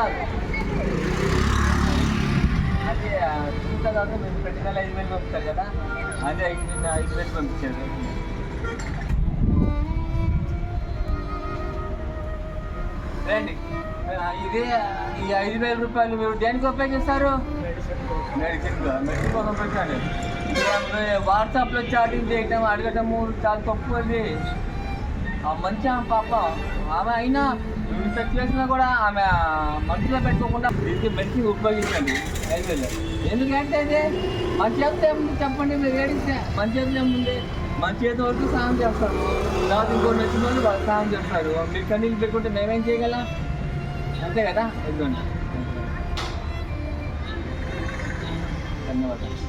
రాలేదు. అదే చూసిన తర్వాత మీరు ప్రతి నెల 5,000 పంపుతారు కదా, అదే నిన్న 5,000 పంపించారు. రండి, ఇదే ఈ 5,000 రూపాయలు మీరు దేనికి ఉపయోగిస్తారు? మెడిసిన్ కోసం పెట్టండి. వాట్సాప్లో చాటింగ్ చేయటం అడగటము చాలా తప్పు. అది మంచి పాప ఆమె అయినా ఇంత చేసినా కూడా ఆమె మనసులో పెట్టుకోకుండా దీనికి మెడిసిన్ ఉపయోగించండి 5,000. ఎందుకంటే అదే మన చేతిలో ఏముంది చెప్పండి? మీరు ఏడిస్తే మన చేతిలో ఏముంది? మన చేతి వరకు సాయం చేస్తారు, తర్వాత ఇంకోటి నచ్చిన వాళ్ళు వాళ్ళు సాయం చేస్తారు. మీరు కన్నీళ్ళు పెట్టుకుంటే మేమేం చేయగలం? అంతే కదా. ఇదిగోండి, ధన్యవాదాలు.